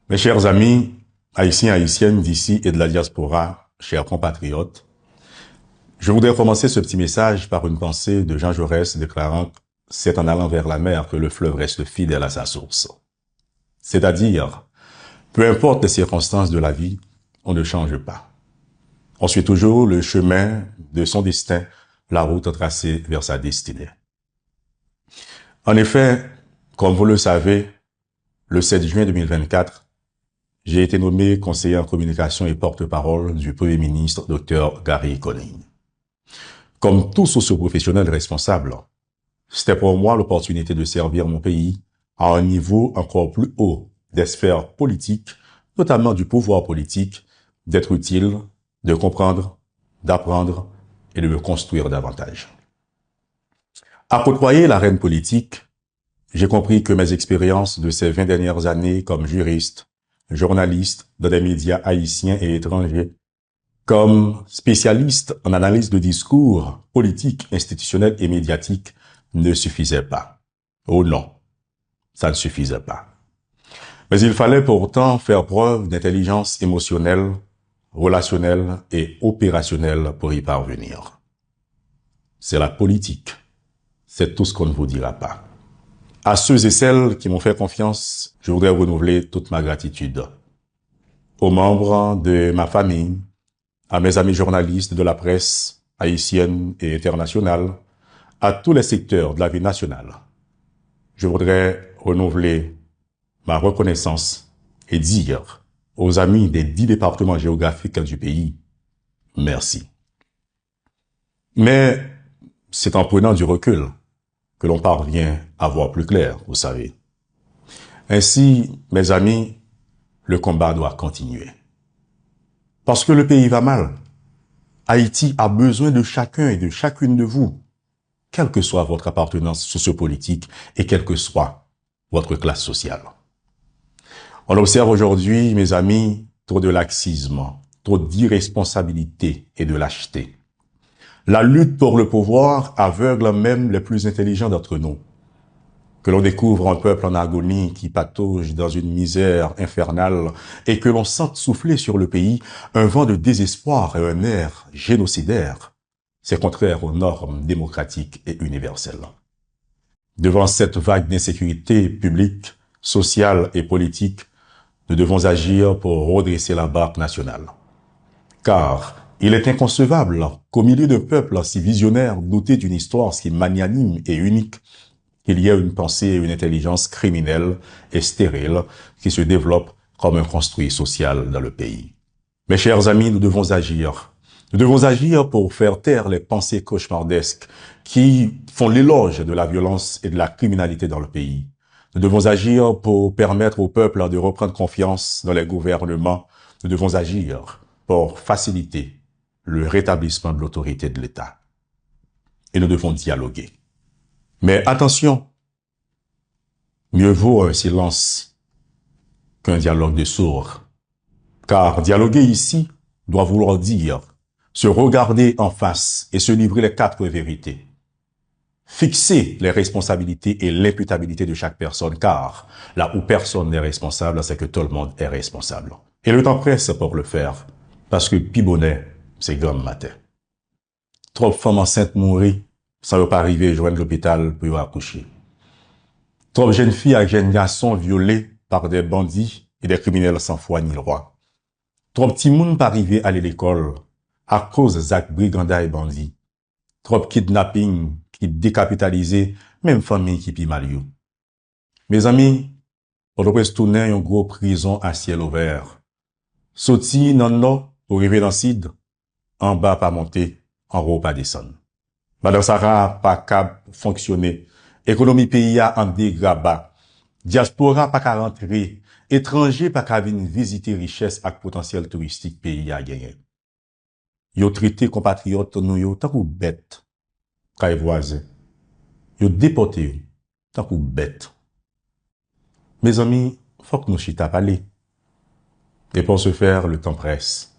Mes chers amis, haïtiens, haïtiennes d'ici et de la diaspora, chers compatriotes, je voudrais commencer ce petit message par une pensée de Jean Jaurès déclarant « C'est en allant vers la mer que le fleuve reste fidèle à sa source ». C'est-à-dire, peu importe les circonstances de la vie, on ne change pas. On suit toujours le chemin de son destin, la route tracée vers sa destinée. En effet, comme vous le savez, le 7 juin 2024, j'ai été nommé conseiller en communication et porte-parole du Premier ministre, Dr Gary Conille. Comme tout socio-professionnel responsable, c'était pour moi l'opportunité de servir mon pays à un niveau encore plus haut des sphères politiques, notamment du pouvoir politique, d'être utile, de comprendre, d'apprendre et de me construire davantage. À côtoyer l'arène politique, j'ai compris que mes expériences de ces 20 dernières années comme juriste, journaliste dans des médias haïtiens et étrangers, comme spécialiste en analyse de discours politiques, institutionnels et médiatiques, ne suffisaient pas. Oh non, ça ne suffisait pas. Mais il fallait pourtant faire preuve d'intelligence émotionnelle, relationnelle et opérationnelle pour y parvenir. C'est la politique. C'est tout ce qu'on ne vous dira pas. À ceux et celles qui m'ont fait confiance, je voudrais renouveler toute ma gratitude. Aux membres de ma famille, à mes amis journalistes de la presse haïtienne et internationale, à tous les secteurs de la vie nationale. Je voudrais renouveler ma reconnaissance et dire aux amis des 10 départements géographiques du pays, merci. Mais c'est en prenant du recul que l'on parvient à voir plus clair, vous savez. Ainsi, mes amis, le combat doit continuer. Parce que le pays va mal. Haïti a besoin de chacun et de chacune de vous, quelle que soit votre appartenance sociopolitique et quelle que soit votre classe sociale. On observe aujourd'hui, mes amis, trop de laxisme, trop d'irresponsabilité et de lâcheté. La lutte pour le pouvoir aveugle même les plus intelligents d'entre nous. Que l'on découvre un peuple en agonie qui patauge dans une misère infernale et que l'on sente souffler sur le pays un vent de désespoir et un air génocidaire, c'est contraire aux normes démocratiques et universelles. Devant cette vague d'insécurité publique, sociale et politique, nous devons agir pour redresser la barque nationale. Car il est inconcevable qu'au milieu d'un peuple si visionnaire, doté d'une histoire si magnanime et unique, qu'il y ait une pensée et une intelligence criminelle et stérile qui se développent comme un construit social dans le pays. Mes chers amis, nous devons agir. Nous devons agir pour faire taire les pensées cauchemardesques qui font l'éloge de la violence et de la criminalité dans le pays. Nous devons agir pour permettre au peuple de reprendre confiance dans les gouvernements. Nous devons agir pour faciliter le rétablissement de l'autorité de l'État. Et nous devons dialoguer. Mais attention, mieux vaut un silence qu'un dialogue de sourds. Car dialoguer ici doit vouloir dire se regarder en face et se livrer les 4 vérités. Fixer les responsabilités et l'imputabilité de chaque personne, car là où personne n'est responsable, c'est que tout le monde est responsable. Et le temps presse pour le faire, parce que pibonnet, c'est grand matin. Trop de femmes enceintes mourir, ça ne veut pas arriver joindre l'hôpital pour y accoucher. Trop de jeunes filles et jeunes garçons violés par des bandits et des criminels sans foi ni loi. Trop de petits moun pas arriver à l'école à cause d'actes brigandats et bandits. Trop de kidnapping qui décapitalisé, même famille qui pi mal yo. Mes amis, on doit tourner une grosse prison à ciel ouvert. Sauti non non pour arriver dans Sid, en bas pas monter, en haut pas descendre. Madame Sarah pas cap fonctionner. Économie pays a en dégrabat. Diaspora pas qu'à rentrer. Étranger pas qu'à venir visiter richesse ak potentiel touristique pays a gagné. Yo traité compatriotes nou yo tant ou bête. Kay voisin. Yo déporté tant ou bête. Mes amis, faut que nous chita parler. Et pour ce faire, le temps presse.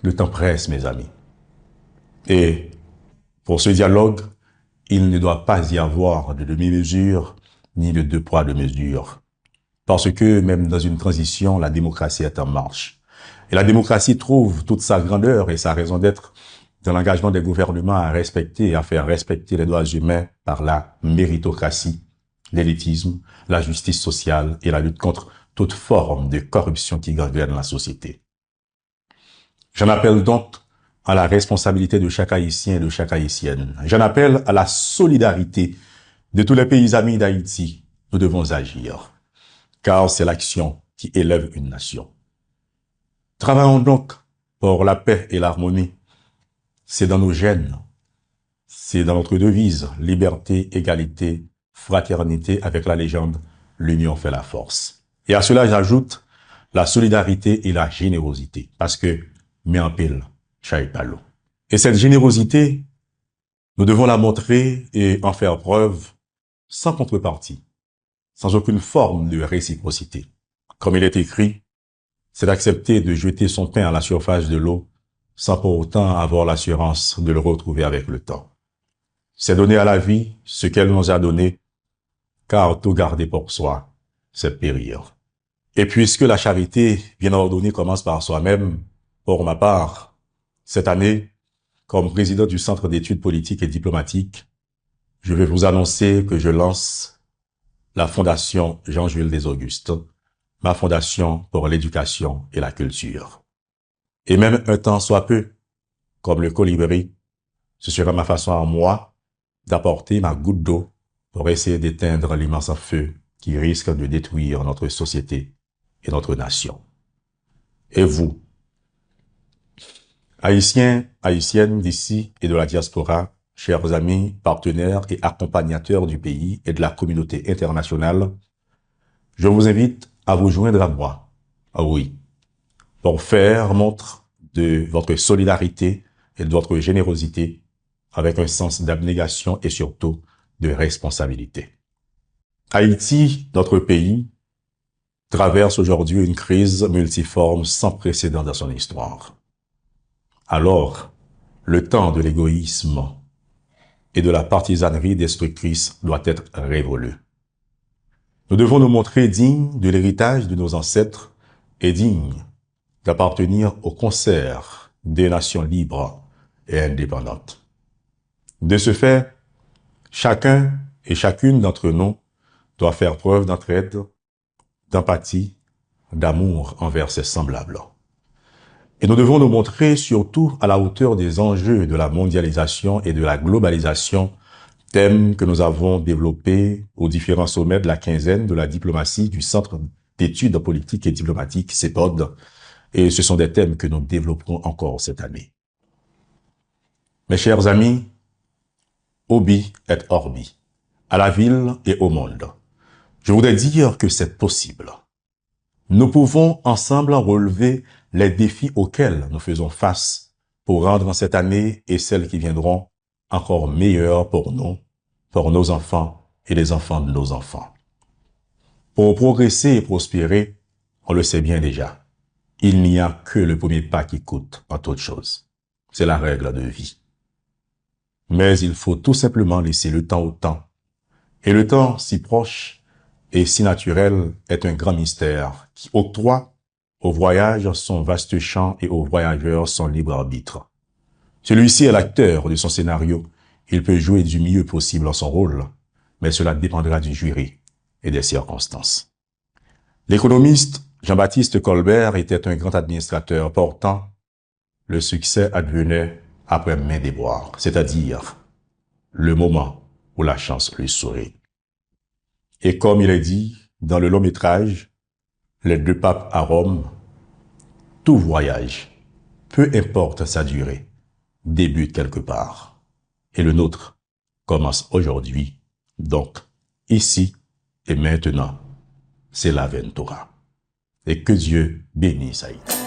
Le temps presse, mes amis. Et pour ce dialogue, il ne doit pas y avoir de demi-mesure ni de 2 poids 2 mesures. Parce que même dans une transition, la démocratie est en marche. Et la démocratie trouve toute sa grandeur et sa raison d'être dans l'engagement des gouvernements à respecter et à faire respecter les droits humains par la méritocratie, l'élitisme, la justice sociale et la lutte contre toute forme de corruption qui gangrène la société. J'en appelle donc à la responsabilité de chaque Haïtien et de chaque Haïtienne. J'en appelle à la solidarité de tous les pays amis d'Haïti. Nous devons agir, car c'est l'action qui élève une nation. Travaillons donc pour la paix et l'harmonie. C'est dans nos gènes, c'est dans notre devise, liberté, égalité, fraternité, avec la légende, l'union fait la force. Et à cela, j'ajoute la solidarité et la générosité, parce que, mais en pile, chaille pas l'eau. Et cette générosité, nous devons la montrer et en faire preuve sans contrepartie, sans aucune forme de réciprocité. Comme il est écrit, c'est d'accepter de jeter son pain à la surface de l'eau sans pour autant avoir l'assurance de le retrouver avec le temps. C'est donner à la vie ce qu'elle nous a donné, car tout garder pour soi, c'est périr. Et puisque la charité bien ordonnée commence par soi-même, pour ma part, cette année, comme président du Centre d'études politiques et diplomatiques, je vais vous annoncer que je lance la Fondation Jean-Jules des Augustes, ma fondation pour l'éducation et la culture. Et même un temps soit peu, comme le colibri, ce sera ma façon à moi d'apporter ma goutte d'eau pour essayer d'éteindre l'immense feu qui risque de détruire notre société et notre nation. Et vous, Haïtiens, Haïtiennes d'ici et de la diaspora, chers amis, partenaires et accompagnateurs du pays et de la communauté internationale, je vous invite à vous joindre à moi. Ah oui, pour faire montre de votre solidarité et de votre générosité avec un sens d'abnégation et surtout de responsabilité. Haïti, notre pays, traverse aujourd'hui une crise multiforme sans précédent dans son histoire. Alors, le temps de l'égoïsme et de la partisanerie destructrice doit être révolu. Nous devons nous montrer dignes de l'héritage de nos ancêtres et dignes d'appartenir au concert des nations libres et indépendantes. De ce fait, chacun et chacune d'entre nous doit faire preuve d'entraide, d'empathie, d'amour envers ses semblables. Et nous devons nous montrer surtout à la hauteur des enjeux de la mondialisation et de la globalisation, thème que nous avons développé aux différents sommets de la quinzaine de la diplomatie du Centre d'études politiques et diplomatiques, CEPOD, et ce sont des thèmes que nous développerons encore cette année. Mes chers amis, Obi et Orbi, à la ville et au monde, je voudrais dire que c'est possible. Nous pouvons ensemble relever les défis auxquels nous faisons face pour rendre cette année et celles qui viendront encore meilleures pour nous, pour nos enfants et les enfants de nos enfants. Pour progresser et prospérer, on le sait bien déjà, il n'y a que le premier pas qui coûte en toute chose. C'est la règle de vie. Mais il faut tout simplement laisser le temps au temps. Et le temps si proche et si naturel est un grand mystère qui octroie au voyage son vaste champ et aux voyageurs son libre arbitre. Celui-ci est l'acteur de son scénario. Il peut jouer du mieux possible en son rôle, mais cela dépendra du jury et des circonstances. L'économiste Jean-Baptiste Colbert était un grand administrateur. Pourtant, le succès advenait après main déboire, c'est-à-dire le moment où la chance lui sourit. Et comme il est dit dans le long métrage Les deux papes à Rome, tout voyage, peu importe sa durée, débute quelque part. Et le nôtre commence aujourd'hui, donc ici et maintenant, c'est l'Aventura. Et que Dieu bénisse Haïti.